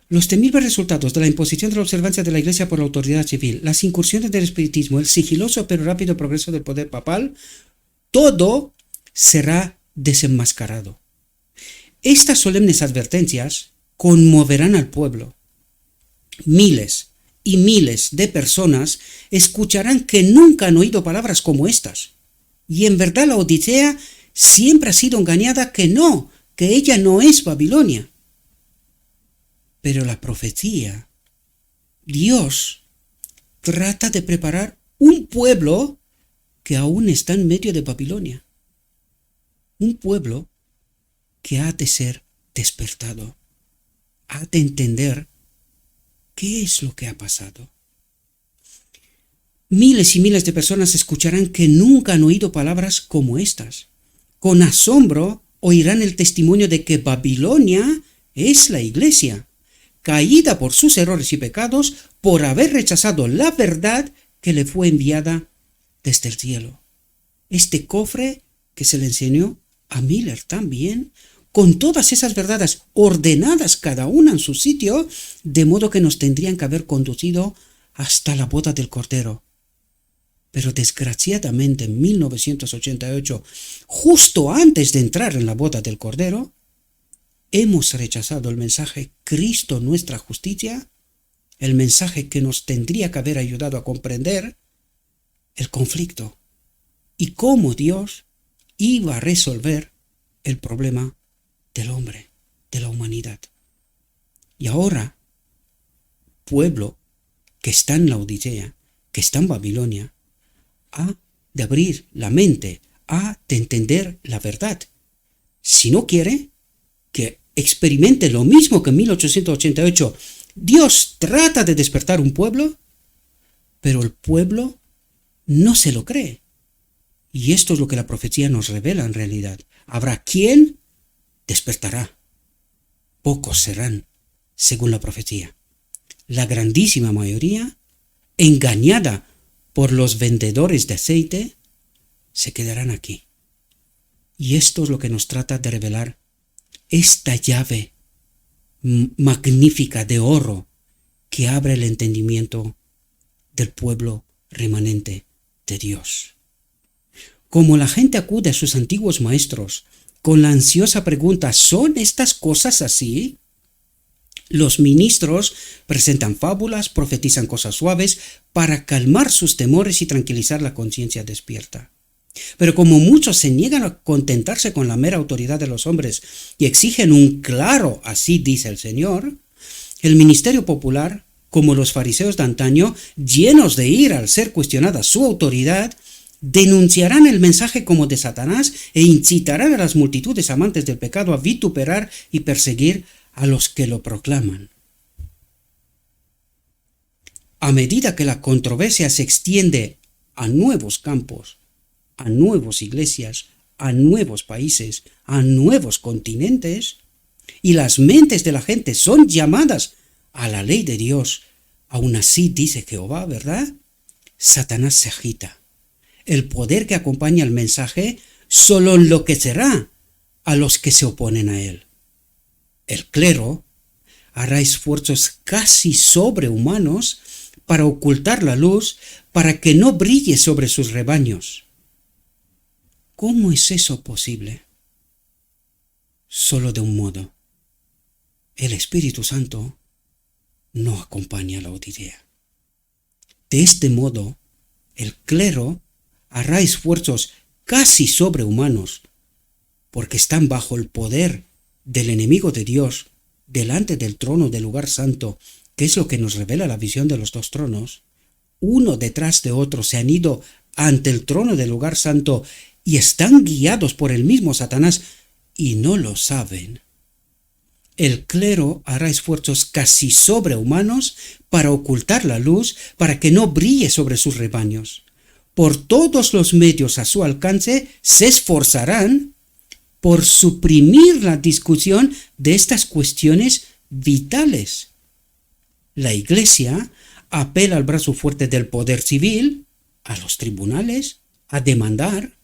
Los temibles resultados de la imposición de la observancia de la Iglesia por la autoridad civil, las incursiones del espiritismo, el sigiloso pero rápido progreso del poder papal, todo será desenmascarado. Estas solemnes advertencias conmoverán al pueblo. Miles y miles de personas escucharán que nunca han oído palabras como estas. Y en verdad la Odisea siempre ha sido engañada que ella no es Babilonia. Pero la profecía, Dios trata de preparar un pueblo que aún está en medio de Babilonia. Un pueblo que ha de ser despertado, ha de entender qué es lo que ha pasado. Miles y miles de personas escucharán que nunca han oído palabras como estas. Con asombro oirán el testimonio de que Babilonia es la iglesia, caída por sus errores y pecados, por haber rechazado la verdad que le fue enviada desde el cielo. Este cofre que se le enseñó a Miller también, con todas esas verdades ordenadas cada una en su sitio, de modo que nos tendrían que haber conducido hasta la boda del Cordero. Pero desgraciadamente en 1988, justo antes de entrar en la boda del Cordero, hemos rechazado el mensaje Cristo nuestra justicia, el mensaje que nos tendría que haber ayudado a comprender el conflicto y cómo Dios iba a resolver el problema del hombre, de la humanidad. Y ahora, pueblo que está en la Odisea, que está en Babilonia, ha de abrir la mente, ha de entender la verdad. Si no quiere que experimente lo mismo que en 1888, Dios trata de despertar un pueblo, pero el pueblo no se lo cree. Y esto es lo que la profecía nos revela en realidad. Habrá quien despertará. Pocos serán, según la profecía. La grandísima mayoría, engañada por los vendedores de aceite, se quedarán aquí. Y esto es lo que nos trata de revelar esta llave magnífica de oro que abre el entendimiento del pueblo remanente de Dios. Como la gente acude a sus antiguos maestros con la ansiosa pregunta, ¿son estas cosas así? Los ministros presentan fábulas, profetizan cosas suaves para calmar sus temores y tranquilizar la conciencia despierta. Pero como muchos se niegan a contentarse con la mera autoridad de los hombres y exigen un claro así dice el Señor, el ministerio popular, como los fariseos de antaño, llenos de ira al ser cuestionada su autoridad, denunciarán el mensaje como de Satanás e incitarán a las multitudes amantes del pecado a vituperar y perseguir a los que lo proclaman. A medida que la controversia se extiende a nuevos campos, a nuevas iglesias, a nuevos países, a nuevos continentes, y las mentes de la gente son llamadas a la ley de Dios, aún así dice Jehová, ¿verdad? Satanás se agita. El poder que acompaña el mensaje solo enloquecerá a los que se oponen a él. El clero hará esfuerzos casi sobrehumanos para ocultar la luz, para que no brille sobre sus rebaños. ¿Cómo es eso posible? Solo de un modo. El Espíritu Santo no acompaña a la Odisea. De este modo, el clero hará esfuerzos casi sobrehumanos, porque están bajo el poder del enemigo de Dios, delante del trono del lugar santo, que es lo que nos revela la visión de los dos tronos. Uno detrás de otro se han ido ante el trono del lugar santo y están guiados por el mismo Satanás y no lo saben. El clero hará esfuerzos casi sobrehumanos para ocultar la luz, para que no brille sobre sus rebaños. Por todos los medios a su alcance se esforzarán por suprimir la discusión de estas cuestiones vitales. La Iglesia apela al brazo fuerte del poder civil, a los tribunales, a demandar,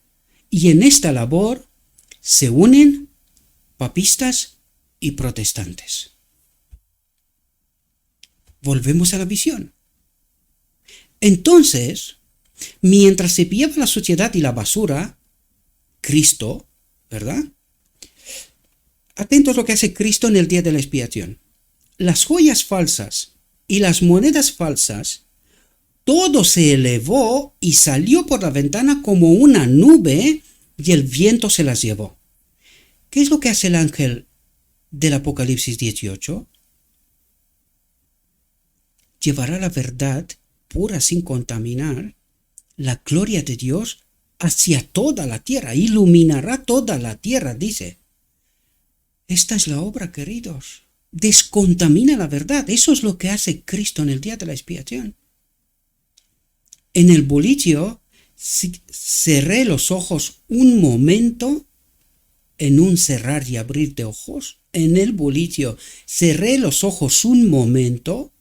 y en esta labor se unen papistas y protestantes. Volvemos a la visión. Entonces, mientras se pillaba la suciedad y la basura, Cristo, ¿verdad? Atentos a lo que hace Cristo en el día de la expiación. Las joyas falsas y las monedas falsas, todo se elevó y salió por la ventana como una nube y el viento se las llevó. ¿Qué es lo que hace el ángel del Apocalipsis 18? Llevará la verdad pura sin contaminar, la gloria de Dios hacia toda la tierra, iluminará toda la tierra, dice. Esta es la obra, queridos. Descontamina la verdad. Eso es lo que hace Cristo en el día de la expiación. En el bullicio cerré los ojos un momento en un cerrar y abrir de ojos, en el bullicio, cerré los ojos un momento,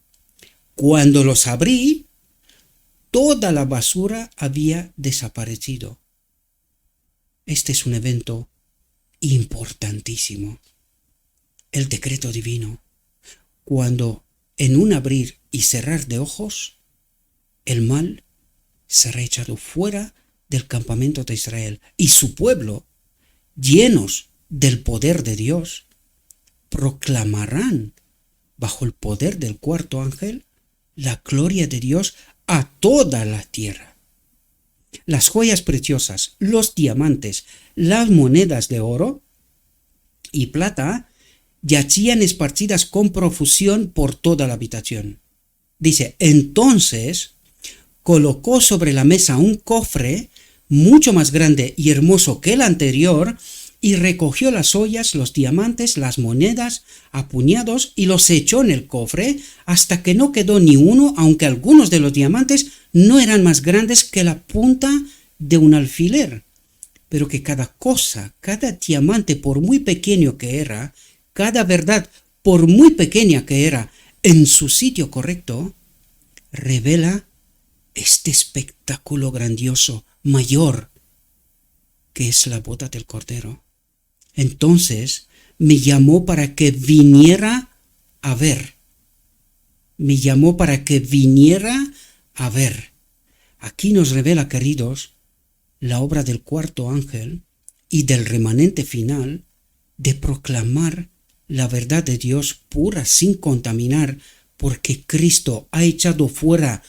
cuando los abrí, toda la basura había desaparecido. Este es un evento importantísimo. El decreto divino. Cuando en un abrir y cerrar de ojos, el mal será echado fuera del campamento de Israel y su pueblo, llenos del poder de Dios, proclamarán bajo el poder del cuarto ángel la gloria de Dios a toda la tierra. Las joyas preciosas, los diamantes, las monedas de oro y plata yacían esparcidas con profusión por toda la habitación. Dice, entonces colocó sobre la mesa un cofre mucho más grande y hermoso que el anterior, y recogió las joyas, los diamantes, las monedas a puñados y los echó en el cofre hasta que no quedó ni uno, aunque algunos de los diamantes no eran más grandes que la punta de un alfiler. Pero que cada cosa, cada diamante, por muy pequeño que era, cada verdad, por muy pequeña que era, en su sitio correcto, revela este espectáculo grandioso, mayor, que es la boda del Cordero. Entonces me llamó para que viniera a ver. Me llamó para que viniera a ver. Aquí nos revela, queridos, la obra del cuarto ángel y del remanente final de proclamar la verdad de Dios pura, sin contaminar, porque Cristo ha echado fuera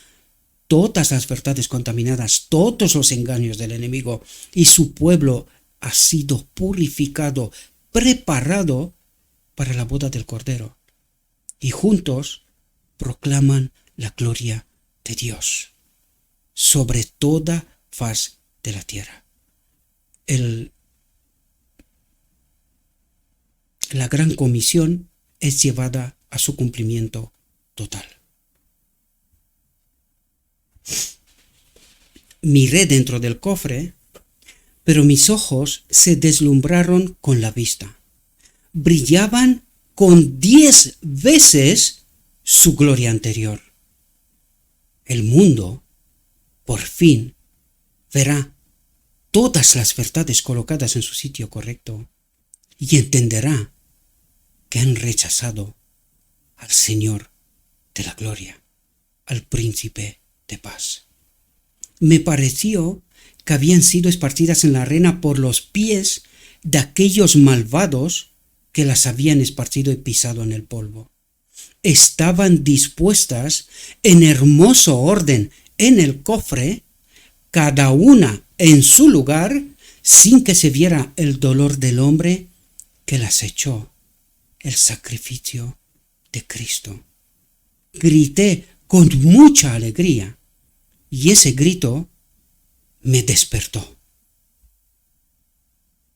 todas las verdades contaminadas, todos los engaños del enemigo, y su pueblo ha sido purificado, preparado para la boda del Cordero. Y juntos proclaman la gloria de Dios sobre toda faz de la tierra. La gran comisión es llevada a su cumplimiento total. Miré dentro del cofre, pero mis ojos se deslumbraron con la vista. Brillaban con 10 veces su gloria anterior. El mundo, por fin, verá todas las verdades colocadas en su sitio correcto y entenderá que han rechazado al Señor de la gloria, al Príncipe de paz. Me pareció que habían sido esparcidas en la arena por los pies de aquellos malvados que las habían esparcido y pisado en el polvo. Estaban dispuestas en hermoso orden en el cofre, cada una en su lugar, sin que se viera el dolor del hombre que las echó, el sacrificio de Cristo. Grité con mucha alegría, y ese grito me despertó.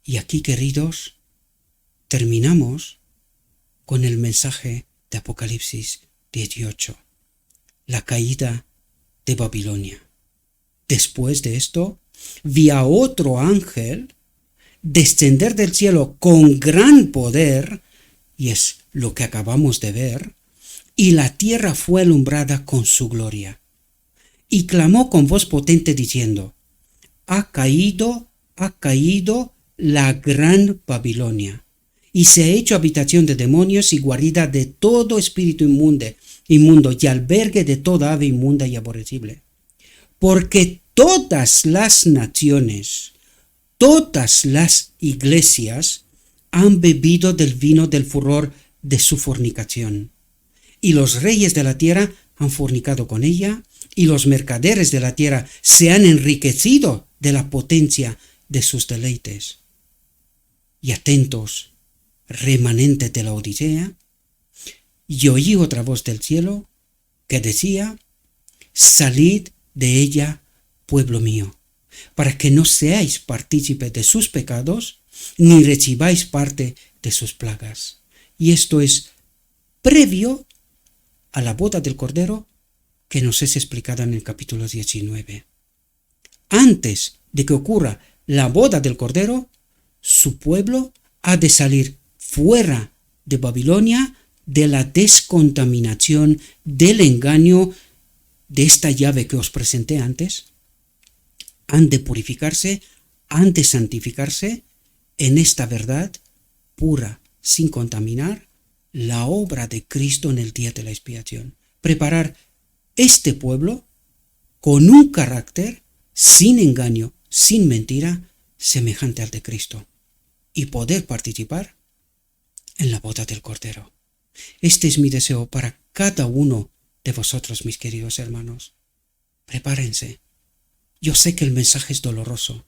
Y aquí, queridos, terminamos con el mensaje de Apocalipsis 18, la caída de Babilonia. Después de esto, vi a otro ángel descender del cielo con gran poder, y es lo que acabamos de ver, y la tierra fue alumbrada con su gloria. Y clamó con voz potente diciendo, ha caído la gran Babilonia, y se ha hecho habitación de demonios y guarida de todo espíritu inmundo y albergue de toda ave inmunda y aborrecible. Porque todas las naciones, todas las iglesias han bebido del vino del furor de su fornicación. Y los reyes de la tierra han fornicado con ella, y los mercaderes de la tierra se han enriquecido de la potencia de sus deleites. Y atentos, remanentes de la Odisea, y oí otra voz del cielo que decía, salid de ella, pueblo mío, para que no seáis partícipes de sus pecados, ni recibáis parte de sus plagas. Y esto es previo a la boda del Cordero que nos es explicada en el capítulo 19. Antes de que ocurra la boda del Cordero, su pueblo ha de salir fuera de Babilonia, de la descontaminación, del engaño, de esta llave que os presenté antes. Han de purificarse, han de santificarse en esta verdad pura, sin contaminar, la obra de Cristo en el día de la expiación. Preparar este pueblo con un carácter sin engaño, sin mentira, semejante al de Cristo, y poder participar en la boda del Cordero. Este es mi deseo para cada uno de vosotros, mis queridos hermanos. Prepárense. Yo sé que el mensaje es doloroso,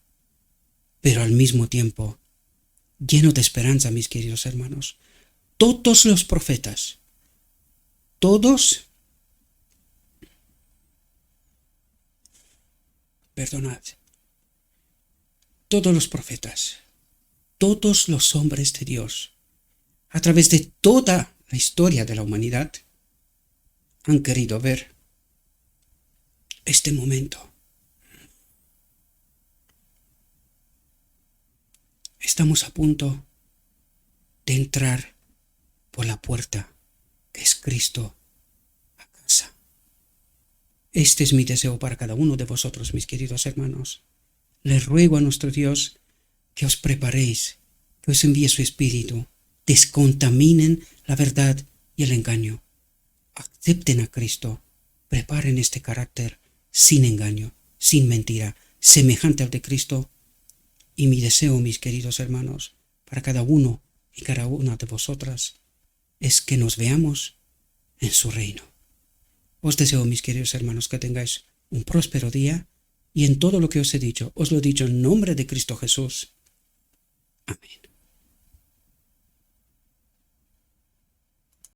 pero al mismo tiempo lleno de esperanza, mis queridos hermanos. Todos los profetas, todos los profetas, todos los hombres de Dios, a través de toda la historia de la humanidad, han querido ver este momento. Estamos a punto de entrar por la puerta que es Cristo a casa. Este es mi deseo para cada uno de vosotros, mis queridos hermanos. Les ruego a nuestro Dios que os preparéis, que os envíe su Espíritu, descontaminen la verdad y el engaño. Acepten a Cristo, preparen este carácter sin engaño, sin mentira, semejante al de Cristo. Y mi deseo, mis queridos hermanos, para cada uno y cada una de vosotras, es que nos veamos en su reino. Os deseo, mis queridos hermanos, que tengáis un próspero día, y en todo lo que os he dicho, os lo he dicho en nombre de Cristo Jesús. Amén.